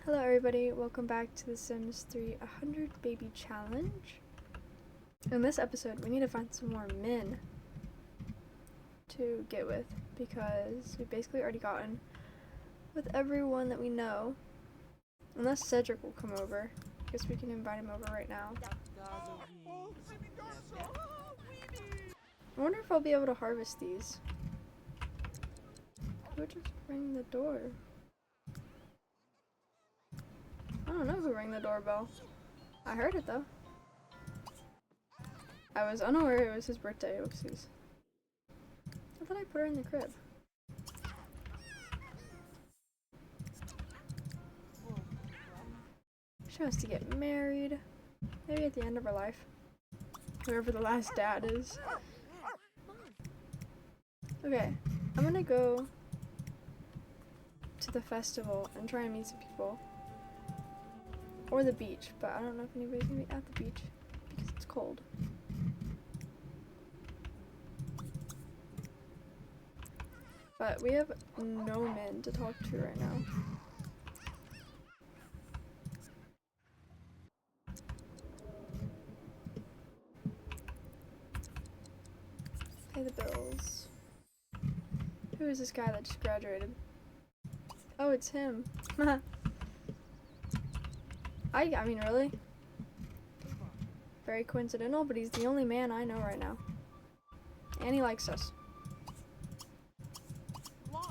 Hello everybody, welcome back to the Sims 3 100 Baby Challenge. In this episode, we need to find some more men to get with because we've basically already gotten with everyone that we know. Unless Cedric will come over. I guess we can invite him over right now. I wonder if I'll be able to harvest these. Who would just ring the door? I don't know who rang the doorbell. I heard it though. I was unaware it was his birthday. Oopsies. I thought I put her in the crib. She wants to get married. Maybe at the end of her life. Whoever the last dad is. Okay, I'm gonna go to the festival and try and meet some people. Or the beach, but I don't know if anybody's gonna be at the beach because it's cold. But we have no men to talk to right now. Pay the bills. Who is this guy that just graduated? Oh, it's him. I mean, really? Very coincidental, but he's the only man I know right now. And he likes us.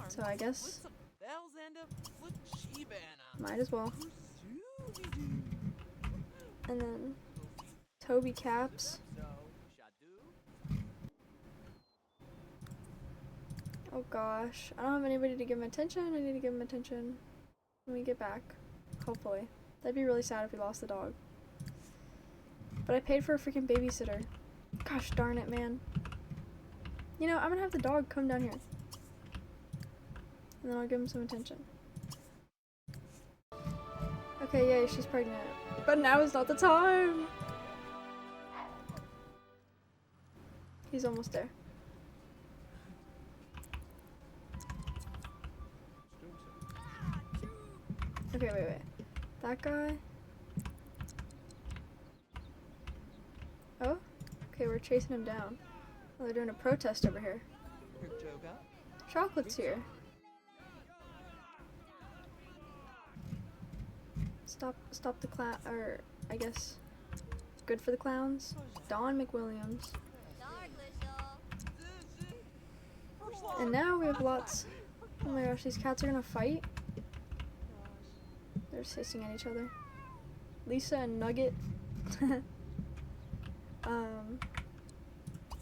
So I guess might as well. And then Toby Caps. Oh gosh, I don't have anybody to give him attention. I need to give him attention when we get back, hopefully. That'd be really sad if we lost the dog. But I paid for a freaking babysitter. Gosh darn it, man. You know, I'm gonna have the dog come down here. And then I'll give him some attention. Okay, yay, she's pregnant. But now is not the time! He's almost there. Okay, wait. That guy? Oh? Okay, we're chasing him down. Oh, they're doing a protest over here. Chocolate's here. Stop the clown, or I guess good for the clowns. Don McWilliams. And now we have lots. Oh my gosh, these cats are gonna fight. They're just hissing at each other. Lisa and Nugget.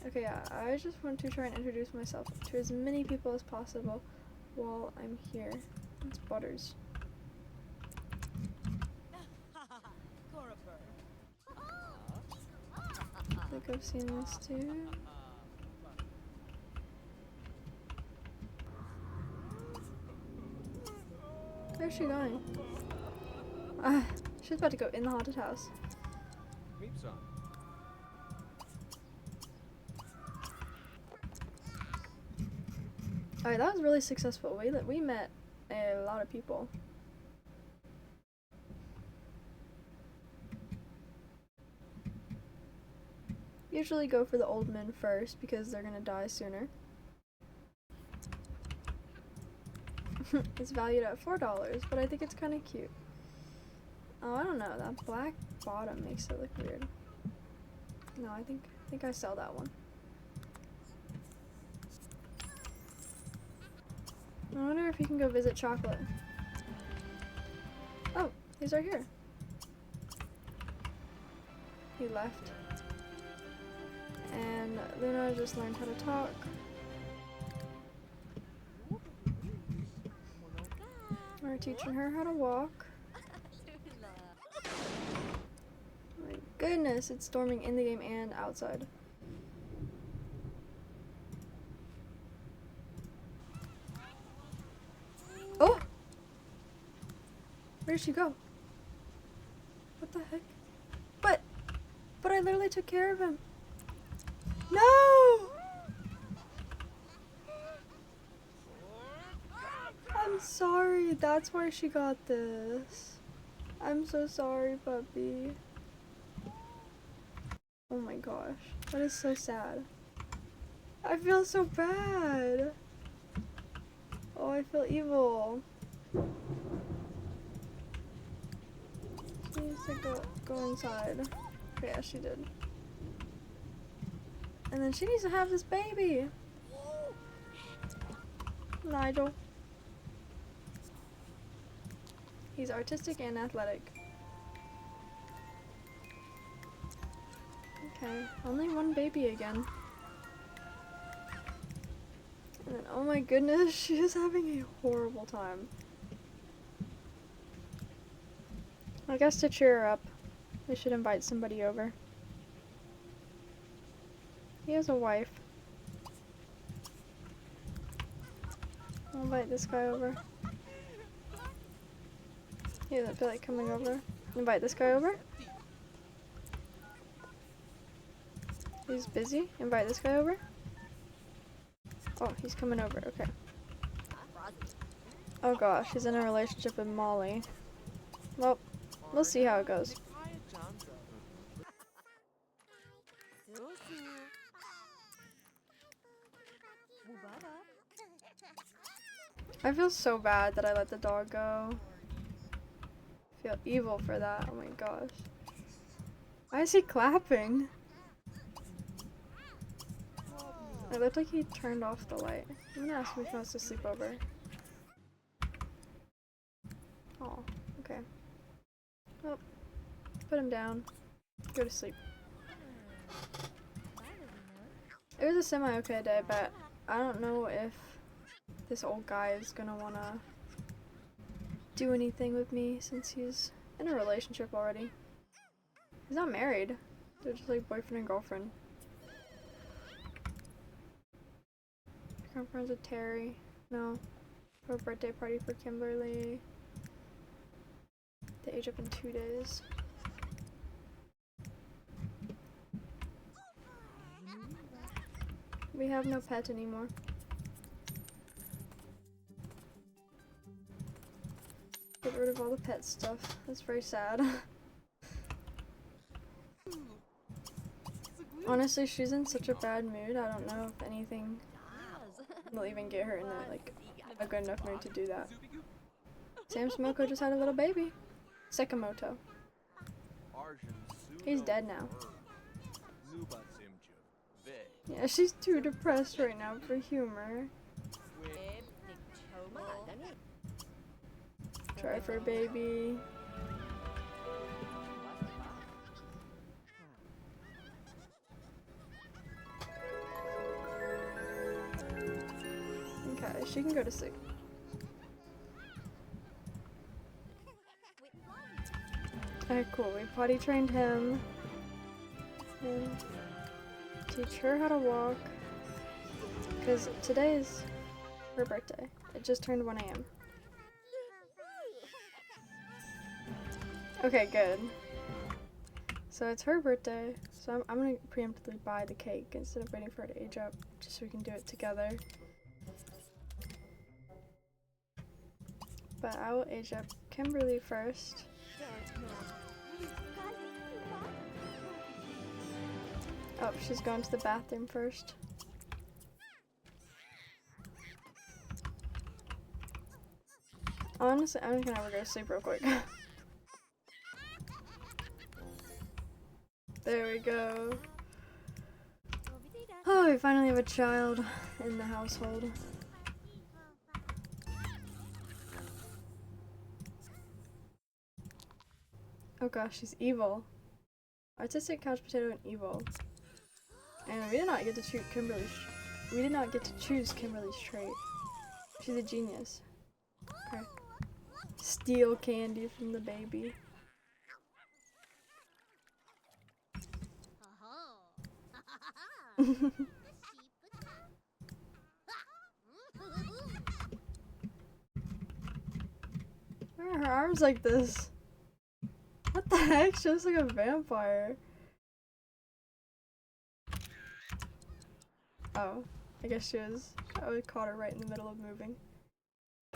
Okay, I just want to try and introduce myself to as many people as possible while I'm here. It's Butters. I think I've seen this too. Where's she going? She's about to go in the haunted house. Alright, that was really successful. We met a lot of people. Usually go for the old men first because they're gonna die sooner. It's valued at $4, but I think it's kind of cute. Oh, I don't know. That black bottom makes it look weird. No, I think I sell that one. I wonder if you can go visit Chocolate. Oh, he's right here. He left. And Luna just learned how to talk. We're teaching her how to walk. My goodness, it's storming in the game and outside. Oh! Where'd she go? What the heck? But I literally took care of him. No! I'm sorry, that's where she got this. I'm so sorry, puppy. Oh my gosh. That is so sad. I feel so bad. Oh, I feel evil. She needs to go inside. Yeah, she did. And then she needs to have this baby. Nigel. He's artistic and athletic. Okay, only one baby again. And then, oh my goodness, she is having a horrible time. I guess to cheer her up, we should invite somebody over. He has a wife. I'll invite this guy over. He doesn't feel like coming over. Invite this guy over. He's busy. Invite this guy over. Oh, he's coming over. Okay. Oh gosh, he's in a relationship with Molly. Well, we'll see how it goes. I feel so bad that I let the dog go. I feel evil for that. Oh my gosh. Why is he clapping? It looked like he turned off the light. I'm gonna ask him if he wants to sleep over. Oh, okay. Well, put him down. Go to sleep. It was a semi-okay day, but I don't know if this old guy is gonna wanna do anything with me since he's in a relationship already. He's not married. They're just like boyfriend and girlfriend. Become friends with Terry. No. For a birthday party for Kimberly. They age up in 2 days. We have no pet anymore. Get rid of all the pet stuff. That's very sad. Honestly, she's in such a bad mood. I don't know if anything will even get her in a good enough mood to do that. Sam Smoko just had a little baby. Sakamoto. He's dead now. Yeah, she's too depressed right now for humor. Try for baby. Okay, she can go to sleep. Alright, cool. We potty trained him. And teach her how to walk. Because today is her birthday. It just turned 1 AM. Okay, good. So it's her birthday, so I'm gonna preemptively buy the cake instead of waiting for her to age up, just so we can do it together. But I will age up Kimberly first. Oh, she's going to the bathroom first. Honestly, I'm just gonna have her go to sleep real quick. There we go. Oh, we finally have a child in the household. Oh gosh, she's evil. Artistic, couch potato, and evil. And we did not get to choose Kimberly's. We did not get to choose Kimberly's trait. She's a genius. Okay. Steal candy from the baby. Why are her arms like this? What the heck? She looks like a vampire. Oh, I guess she was. I caught her right in the middle of moving.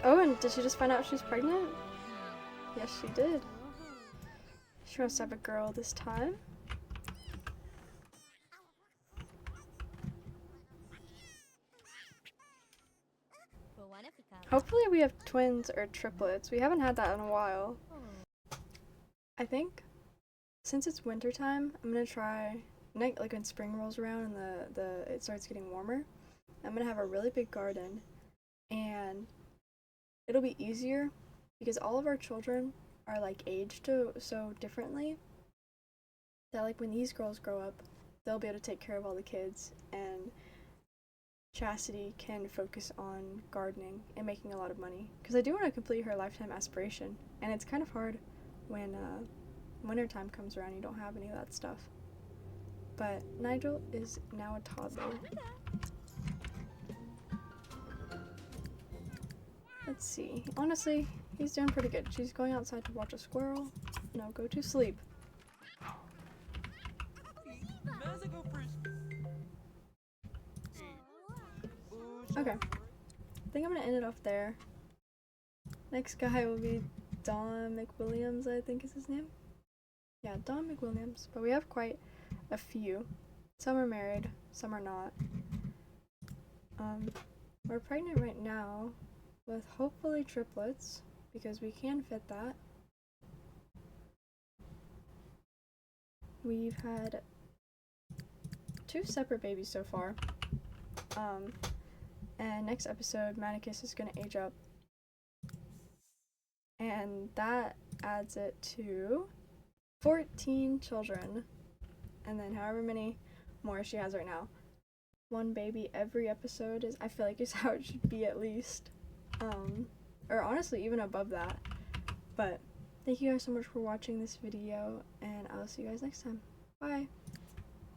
Oh, and did she just find out she's pregnant? Yes, she did. She wants to have a girl this time. Hopefully we have twins or triplets. We haven't had that in a while. I think since it's winter time, I'm gonna try, like when spring rolls around and it starts getting warmer, I'm gonna have a really big garden, and it'll be easier because all of our children are like aged so differently that like when these girls grow up, they'll be able to take care of all the kids, and Chastity can focus on gardening and making a lot of money. Because I do want to complete her lifetime aspiration, and it's kind of hard when wintertime comes around, you don't have any of that stuff. But Nigel is now a toddler. Let's see. Honestly, he's doing pretty good. She's going outside to watch a squirrel. No, go to sleep. Okay. I think I'm gonna end it off there. Next guy will be Don McWilliams, I think is his name. Yeah, Don McWilliams. But we have quite a few. Some are married, some are not. We're pregnant right now with hopefully triplets, because we can fit that. We've had 2 separate babies so far. And next episode, Manicus is gonna age up. And that adds it to 14 children. And then however many more she has right now. 1 baby every episode I feel like is how it should be at least. Or honestly, even above that. But thank you guys so much for watching this video, and I'll see you guys next time. Bye!